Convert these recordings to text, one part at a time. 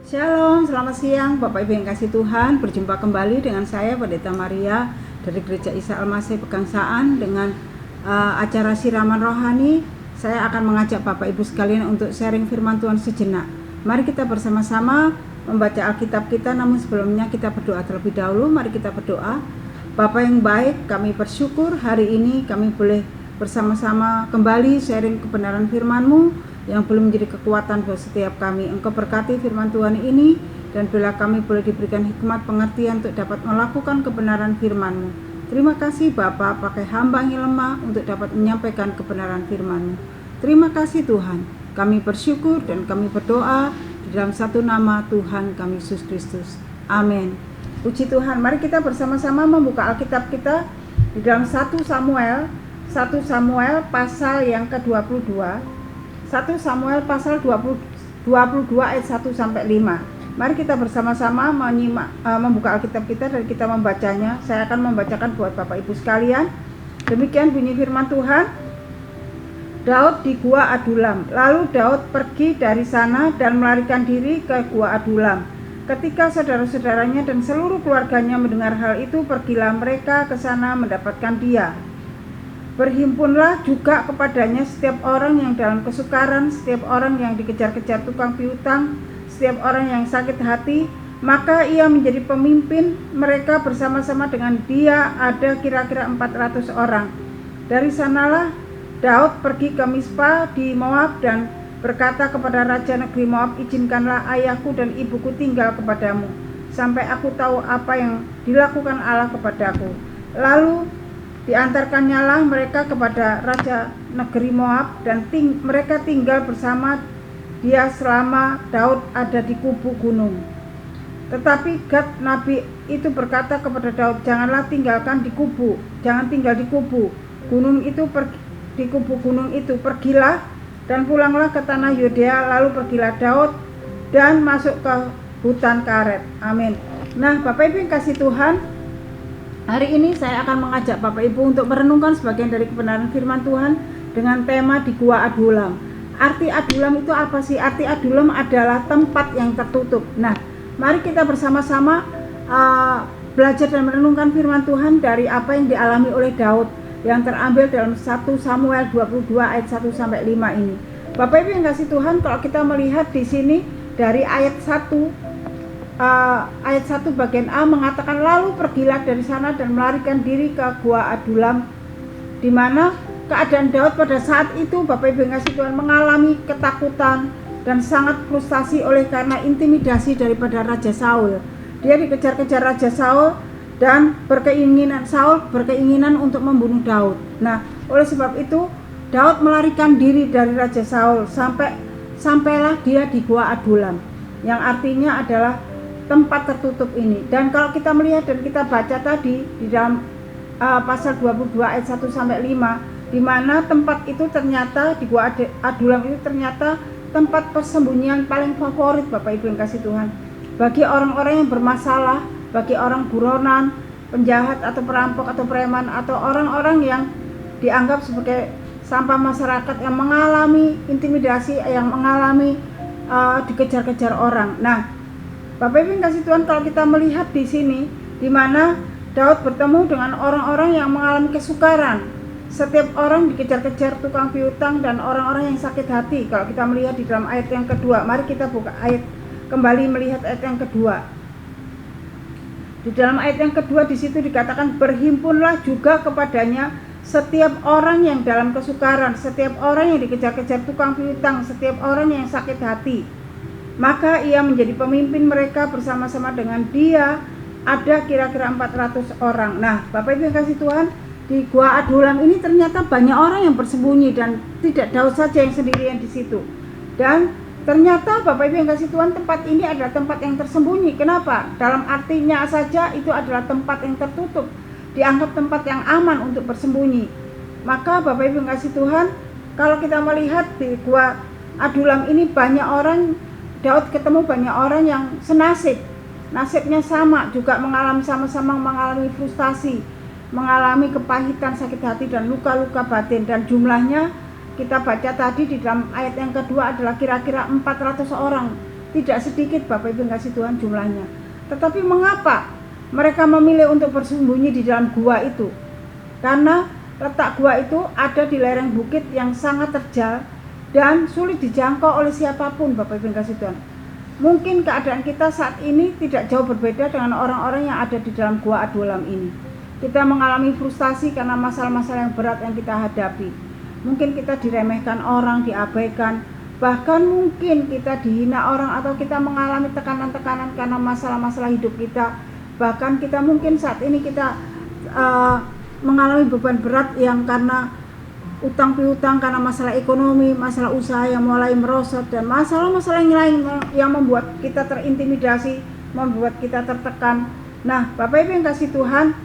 Shalom, selamat siang Bapak Ibu yang kasih Tuhan. Berjumpa kembali dengan saya Pendeta Maria dari Gereja Isa Al-Masih Pegangsaan dengan acara siraman rohani. Saya akan mengajak Bapak Ibu sekalian untuk sharing firman Tuhan sejenak. Mari kita bersama-sama membaca Alkitab kita, namun sebelumnya kita berdoa terlebih dahulu. Mari kita berdoa. Bapa yang baik, kami bersyukur hari ini kami boleh bersama-sama kembali sharing kebenaran firman-Mu yang belum menjadi kekuatan buat setiap kami. Engkau berkati firman Tuhan ini, dan bila kami boleh diberikan hikmat pengertian untuk dapat melakukan kebenaran firman-Mu. Terima kasih Bapa, pakai hamba yang lemah untuk dapat menyampaikan kebenaran firman-Mu. Terima kasih Tuhan, kami bersyukur dan kami berdoa di dalam satu nama Tuhan kami Yesus Kristus. Amin. Puji Tuhan, mari kita bersama-sama membuka Alkitab kita di dalam 1 Samuel pasal yang ke-22. 1 Samuel pasal 22 ayat 1 sampai 5. Mari kita bersama-sama menyimak, membuka Alkitab kita dan kita membacanya. Saya akan membacakan buat Bapak Ibu sekalian. Demikian bunyi firman Tuhan. Daud di Gua Adulam. Lalu Daud pergi dari sana dan melarikan diri ke Gua Adulam. Ketika saudara-saudaranya dan seluruh keluarganya mendengar hal itu, pergilah mereka ke sana mendapatkan dia. Berhimpunlah juga kepadanya setiap orang yang dalam kesukaran, setiap orang yang dikejar-kejar tukang piutang, setiap orang yang sakit hati, maka ia menjadi pemimpin mereka. Bersama-sama dengan dia ada kira-kira 400 orang. Dari sanalah Daud pergi ke Mispa di Moab dan berkata kepada raja negeri Moab, izinkanlah ayahku dan ibuku tinggal kepadamu, sampai aku tahu apa yang dilakukan Allah kepadaku. Lalu diantarkannya lah mereka kepada raja negeri Moab, dan mereka tinggal bersama dia selama Daud ada di kubu gunung. Tetapi Gad nabi itu berkata kepada Daud, jangan tinggal di kubu gunung itu, di kubu gunung itu, pergilah dan pulanglah ke tanah Yudea. Lalu pergilah Daud dan masuk ke hutan Karet. Amin. Nah, Bapak Ibu yang kasih Tuhan, hari ini saya akan mengajak Bapak Ibu untuk merenungkan sebagian dari kebenaran firman Tuhan dengan tema di Gua Adulam. Arti Adulam itu apa sih? Arti Adulam adalah tempat yang tertutup. Nah, mari kita bersama-sama belajar dan merenungkan firman Tuhan dari apa yang dialami oleh Daud yang terambil dalam 1 Samuel 22 ayat 1 sampai 5 ini. Bapak Ibu yang kasih Tuhan, kalau kita melihat di sini dari ayat 1 bagian A mengatakan, lalu pergilah dari sana dan melarikan diri ke Gua Adulam, di mana keadaan Daud pada saat itu, Bapak Ibu yang kasih Tuhan, mengalami ketakutan dan sangat frustasi oleh karena intimidasi daripada Raja Saul. Dia dikejar-kejar Raja Saul dan Saul berkeinginan untuk membunuh Daud. Nah, oleh sebab itu Daud melarikan diri dari Raja Saul sampailah dia di Gua Adulam, yang artinya adalah tempat tertutup ini. Dan kalau kita melihat dan kita baca tadi di dalam pasal 22 ayat 1 sampai 5, di mana tempat itu ternyata di Gua Adulam itu ternyata tempat persembunyian paling favorit, Bapak Ibu yang kasih Tuhan, bagi orang-orang yang bermasalah, bagi orang buronan, penjahat atau perampok atau preman, atau orang-orang yang dianggap sebagai sampah masyarakat, yang mengalami intimidasi, yang mengalami dikejar-kejar orang. Nah, Bapak Ibu yang kasih Tuhan, kalau kita melihat di sini, di mana Daud bertemu dengan orang-orang yang mengalami kesukaran, setiap orang dikejar-kejar tukang piutang dan orang-orang yang sakit hati. Kalau kita melihat di dalam ayat yang kedua, mari kita buka ayat kembali, melihat ayat yang kedua. Di dalam ayat yang kedua di situ dikatakan, berhimpunlah juga kepadanya setiap orang yang dalam kesukaran, setiap orang yang dikejar-kejar tukang piutang, setiap orang yang sakit hati, maka ia menjadi pemimpin mereka. Bersama-sama dengan dia ada kira-kira 400 orang. Nah, Bapak Ibu yang kasih Tuhan, di Gua Adulam ini ternyata banyak orang yang bersembunyi, dan tidak Daud saja yang sendirian di situ. Dan ternyata Bapak Ibu yang kasih Tuhan, tempat ini adalah tempat yang tersembunyi. Kenapa? Dalam artinya saja itu adalah tempat yang tertutup, dianggap tempat yang aman untuk bersembunyi. Maka Bapak Ibu yang kasih Tuhan, kalau kita melihat di Gua Adulam ini banyak orang, Daud ketemu banyak orang yang senasib, nasibnya sama, juga sama-sama mengalami frustasi, mengalami kepahitan, sakit hati, dan luka-luka batin. Dan jumlahnya kita baca tadi di dalam ayat yang kedua adalah kira-kira 400 orang. tidak sedikit Bapak Ibu yang kasih Tuhan jumlahnya. Tetapi mengapa mereka memilih untuk bersembunyi di dalam gua itu? Karena letak gua itu ada di lereng bukit yang sangat terjal dan sulit dijangkau oleh siapapun Bapak Ibu yang kasih Tuhan. Mungkin keadaan kita saat ini tidak jauh berbeda dengan orang-orang yang ada di dalam gua Adulam ini. Kita mengalami frustasi karena masalah-masalah yang berat yang kita hadapi. Mungkin kita diremehkan orang, diabaikan, bahkan mungkin kita dihina orang, atau kita mengalami tekanan-tekanan karena masalah-masalah hidup kita. Bahkan kita mungkin saat ini kita mengalami beban berat yang karena utang piutang, karena masalah ekonomi, masalah usaha yang mulai merosot, dan masalah-masalah yang lain yang membuat kita terintimidasi, membuat kita tertekan. Nah, Bapak Ibu yang kasih Tuhan,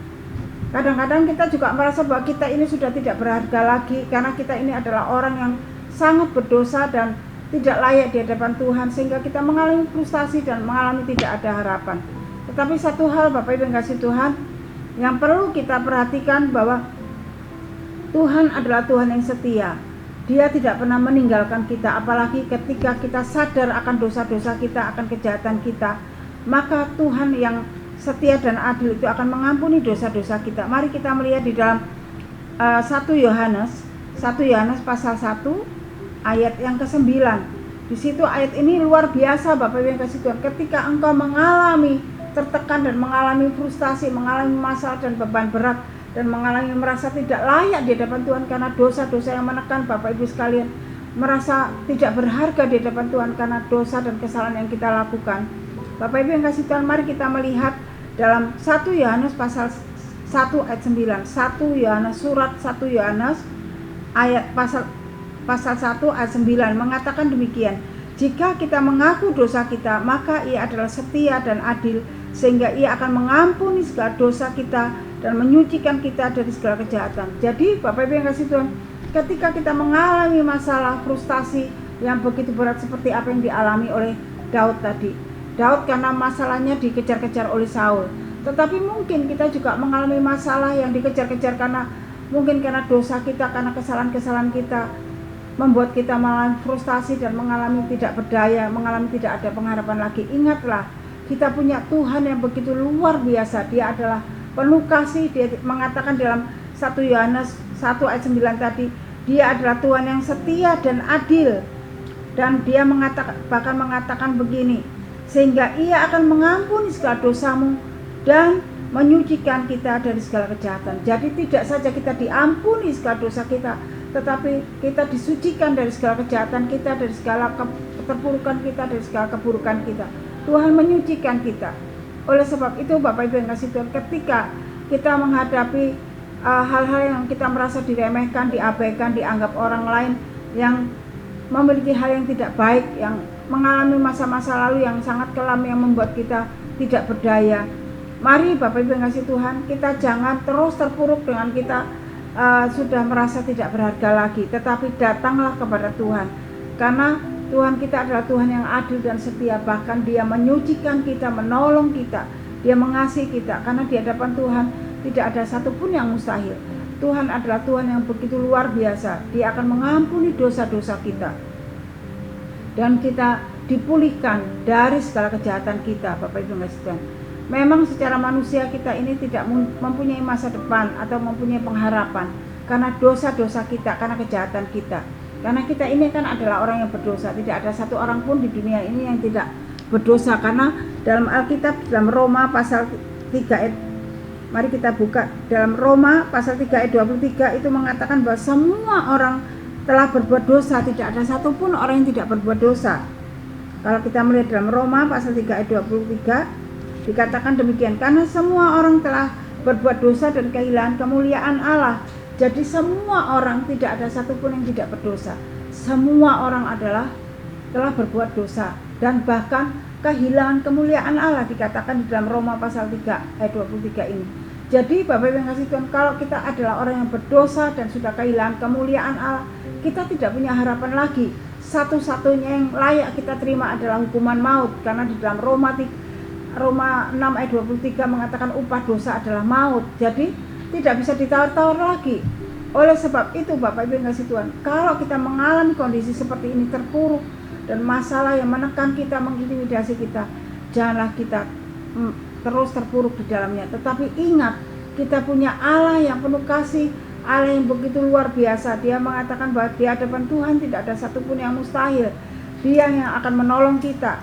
kadang-kadang kita juga merasa bahwa kita ini sudah tidak berharga lagi karena kita ini adalah orang yang sangat berdosa dan tidak layak di hadapan Tuhan, sehingga kita mengalami frustasi dan mengalami tidak ada harapan. Tetapi satu hal Bapak Ibu yang kasih Tuhan, yang perlu kita perhatikan bahwa Tuhan adalah Tuhan yang setia. Dia tidak pernah meninggalkan kita, apalagi ketika kita sadar akan dosa-dosa kita, akan kejahatan kita. Maka Tuhan yang setia dan adil itu akan mengampuni dosa-dosa kita. Mari kita melihat di dalam 1 Yohanes pasal 1 ayat yang ke-9. Di situ ayat ini luar biasa Bapak Ibu yang kasih Tuhan. Ketika engkau mengalami tertekan dan mengalami frustasi, mengalami masalah dan beban berat, dan mengalami merasa tidak layak di hadapan Tuhan karena dosa-dosa yang menekan Bapak Ibu sekalian, merasa tidak berharga di hadapan Tuhan karena dosa dan kesalahan yang kita lakukan. Bapak Ibu yang kasih Tuhan, mari kita melihat dalam 1 Yohanes pasal 1 ayat 9. 1 Yohanes, surat 1 Yohanes ayat pasal 1 ayat 9 mengatakan demikian. Jika kita mengaku dosa kita, maka Ia adalah setia dan adil, sehingga Ia akan mengampuni segala dosa kita dan menyucikan kita dari segala kejahatan. Jadi Bapak Ibu yang kasih Tuhan, ketika kita mengalami masalah frustasi yang begitu berat seperti apa yang dialami oleh Daud tadi. Daud karena masalahnya dikejar-kejar oleh Saul. Tetapi mungkin kita juga mengalami masalah yang dikejar-kejar karena dosa kita, karena kesalahan-kesalahan kita, membuat kita mengalami frustasi dan mengalami tidak berdaya, mengalami tidak ada pengharapan lagi. Ingatlah, kita punya Tuhan yang begitu luar biasa. Dia adalah penuh kasih. Dia mengatakan dalam 1 Yohanes 1 ayat 9 tadi, Dia adalah Tuhan yang setia dan adil. Dan Dia bahkan mengatakan begini, sehingga Ia akan mengampuni segala dosamu dan menyucikan kita dari segala kejahatan. Jadi tidak saja kita diampuni segala dosa kita, tetapi kita disucikan dari segala kejahatan kita, dari segala keterpurukan kita, dari segala keburukan kita. Tuhan menyucikan kita. Oleh sebab itu Bapak Ibu yang kasih Tuhan, ketika kita menghadapi hal-hal yang kita merasa diremehkan, diabaikan, dianggap orang lain yang memiliki hal yang tidak baik, yang mengalami masa-masa lalu yang sangat kelam yang membuat kita tidak berdaya, mari Bapak Ibu yang kasih Tuhan, kita jangan terus terpuruk dengan kita sudah merasa tidak berharga lagi, tetapi datanglah kepada Tuhan, karena Tuhan kita adalah Tuhan yang adil dan setia. Bahkan Dia menyucikan kita, menolong kita, Dia mengasihi kita, karena di hadapan Tuhan tidak ada satupun yang mustahil. Tuhan adalah Tuhan yang begitu luar biasa. Dia akan mengampuni dosa-dosa kita, dan kita dipulihkan dari segala kejahatan kita. Bapak Ibu yang kasih Tuhan, memang secara manusia kita ini tidak mempunyai masa depan atau mempunyai pengharapan karena dosa-dosa kita, karena kejahatan kita. Karena kita ini kan adalah orang yang berdosa. Tidak ada satu orang pun di dunia ini yang tidak berdosa. Karena dalam Alkitab, dalam Roma pasal 3 ayat, mari kita buka dalam Roma pasal 3 ayat 23, itu mengatakan bahwa semua orang telah berbuat dosa, tidak ada satupun orang yang tidak berbuat dosa. Kalau kita melihat dalam Roma pasal 3 ayat 23, dikatakan demikian, karena semua orang telah berbuat dosa dan kehilangan kemuliaan Allah. Jadi semua orang, tidak ada satupun yang tidak berdosa. Semua orang telah berbuat dosa dan bahkan kehilangan kemuliaan Allah, dikatakan di dalam Roma pasal 3 ayat 23 ini. Jadi Bapak Ibu yang kasih Tuhan, kalau kita adalah orang yang berdosa dan sudah kehilangan kemuliaan Allah, kita tidak punya harapan lagi. Satu-satunya yang layak kita terima adalah hukuman maut, karena di dalam Roma 6 ayat 23 mengatakan upah dosa adalah maut. Jadi tidak bisa ditawar-tawar lagi. Oleh sebab itu Bapak Ibu yang kasih Tuhan, kalau kita mengalami kondisi seperti ini, terpuruk, dan masalah yang menekan kita, mengintimidasi kita, janganlah kita terus terpuruk di dalamnya. Tetapi ingat, kita punya Allah yang penuh kasih, Allah yang begitu luar biasa. Dia mengatakan bahwa di hadapan Tuhan tidak ada satupun yang mustahil. Dia yang akan menolong kita.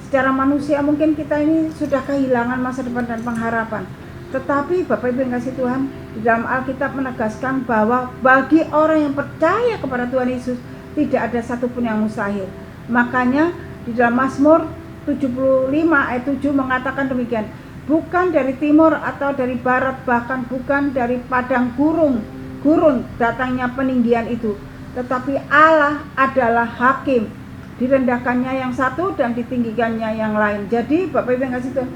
Secara manusia mungkin kita ini sudah kehilangan masa depan dan pengharapan. Tetapi Bapak Ibu yang kasih Tuhan, di dalam Alkitab menegaskan bahwa bagi orang yang percaya kepada Tuhan Yesus, tidak ada satupun yang mustahil. Makanya di dalam Mazmur 75 ayat 7 mengatakan demikian, bukan dari timur atau dari barat, bahkan bukan dari padang gurun datangnya peninggian itu, tetapi Allah adalah hakim, direndahkannya yang satu dan ditinggikannya yang lain. Jadi Bapak Ibu yang kasih Tuhan,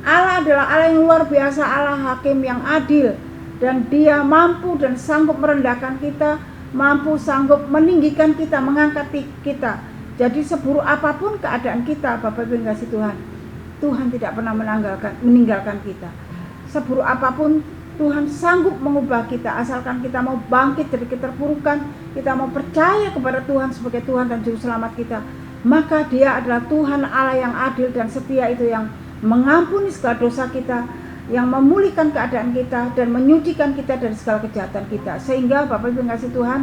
Allah adalah Allah yang luar biasa, Allah hakim yang adil, dan Dia mampu dan sanggup merendahkan kita, mampu sanggup meninggikan kita, mengangkat kita. Jadi seburuk apapun keadaan kita, Bapak Ibu yang kasih Tuhan, Tuhan tidak pernah meninggalkan kita. Seburuk apapun Tuhan sanggup mengubah kita, asalkan kita mau bangkit dari keterpurukan, kita mau percaya kepada Tuhan sebagai Tuhan dan Juru Selamat kita. Maka Dia adalah Tuhan Allah yang adil dan setia, itu yang mengampuni segala dosa kita, yang memulihkan keadaan kita dan menyucikan kita dari segala kejahatan kita. Sehingga Bapak Ibu yang kasih Tuhan,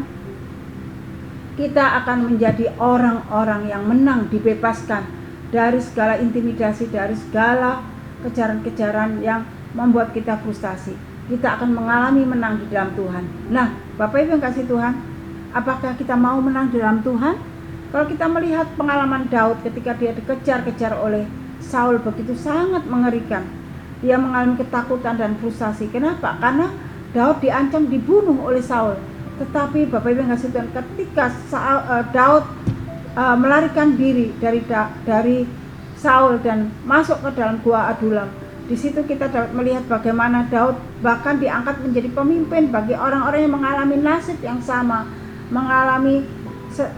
kita akan menjadi orang-orang yang menang, dibebaskan dari segala intimidasi, dari segala kejaran-kejaran yang membuat kita frustasi. Kita akan mengalami menang di dalam Tuhan. Nah, Bapak Ibu yang kasih Tuhan, apakah kita mau menang di dalam Tuhan? Kalau kita melihat pengalaman Daud ketika dia dikejar-kejar oleh Saul, begitu sangat mengerikan. Dia mengalami ketakutan dan frustasi. Kenapa? Karena Daud diancam dibunuh oleh Saul. Tetapi Bapak Ibu yang kasih Tuhan, ketika Daud melarikan diri dari Saul dan masuk ke dalam gua Adulam, di situ kita dapat melihat bagaimana Daud bahkan diangkat menjadi pemimpin bagi orang-orang yang mengalami nasib yang sama, mengalami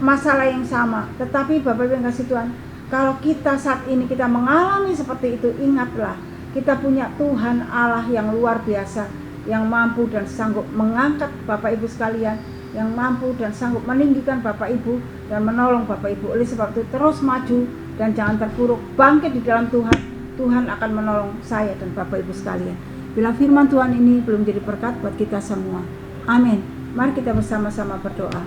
masalah yang sama. Tetapi Bapak Ibu yang kasih Tuhan, kalau kita saat ini kita mengalami seperti itu, ingatlah kita punya Tuhan Allah yang luar biasa, yang mampu dan sanggup mengangkat Bapak Ibu sekalian, yang mampu dan sanggup meninggikan Bapak Ibu dan menolong Bapak Ibu. Oleh sebab itu terus maju dan jangan terpuruk, bangkit di dalam Tuhan. Tuhan akan menolong saya dan Bapak Ibu sekalian. Bila firman Tuhan ini belum jadi berkat buat kita semua, amin. Mari kita bersama-sama berdoa.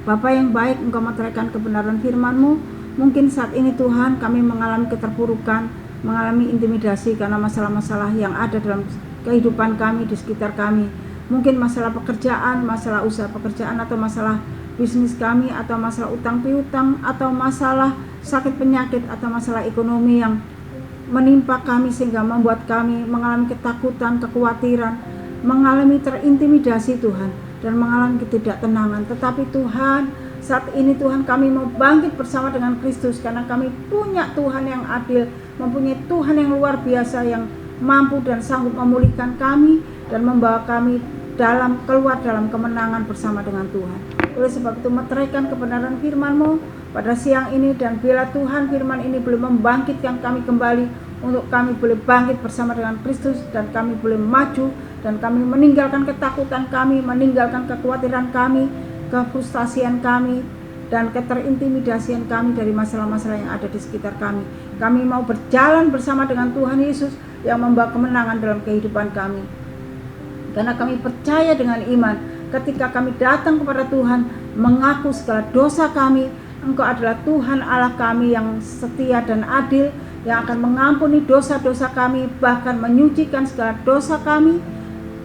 Bapa yang baik, Engkau meteraikan kebenaran firman-Mu. Mungkin saat ini Tuhan kami mengalami keterpurukan, mengalami intimidasi karena masalah-masalah yang ada dalam kehidupan kami, di sekitar kami. Mungkin masalah pekerjaan, masalah usaha pekerjaan, atau masalah bisnis kami, atau masalah utang piutang, atau masalah sakit penyakit, atau masalah ekonomi yang menimpa kami sehingga membuat kami mengalami ketakutan, kekhawatiran, mengalami terintimidasi Tuhan, dan mengalami ketidaktenangan. Tetapi Tuhan, saat ini Tuhan kami mau bangkit bersama dengan Kristus, karena kami punya Tuhan yang adil, mempunyai Tuhan yang luar biasa, yang mampu dan sanggup memulihkan kami dan membawa kami keluar dalam kemenangan bersama dengan Tuhan. Oleh sebab itu meteraikan kebenaran firman-Mu pada siang ini, dan bila Tuhan firman ini belum membangkitkan kami kembali, untuk kami boleh bangkit bersama dengan Kristus, dan kami boleh maju, dan kami meninggalkan ketakutan kami, meninggalkan kekhawatiran kami, kefrustasian kami, dan keterintimidasian kami dari masalah-masalah yang ada di sekitar kami. Kami mau berjalan bersama dengan Tuhan Yesus yang membawa kemenangan dalam kehidupan kami. Karena kami percaya dengan iman, ketika kami datang kepada Tuhan, mengaku segala dosa kami, Engkau adalah Tuhan Allah kami yang setia dan adil, yang akan mengampuni dosa-dosa kami, bahkan menyucikan segala dosa kami,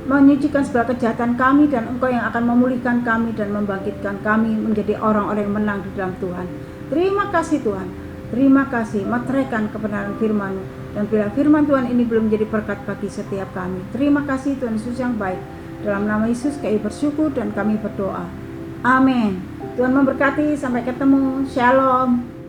menyucikan segala kejahatan kami, dan Engkau yang akan memulihkan kami dan membangkitkan kami menjadi orang-orang yang menang di dalam Tuhan. Terima kasih Tuhan, terima kasih. Meteraikan kebenaran firman-Mu, dan bila firman Tuhan ini belum menjadi berkat bagi setiap kami. Terima kasih Tuhan Yesus yang baik. Dalam nama Yesus kami bersyukur dan kami berdoa. Amin. Tuhan memberkati, sampai ketemu. Shalom.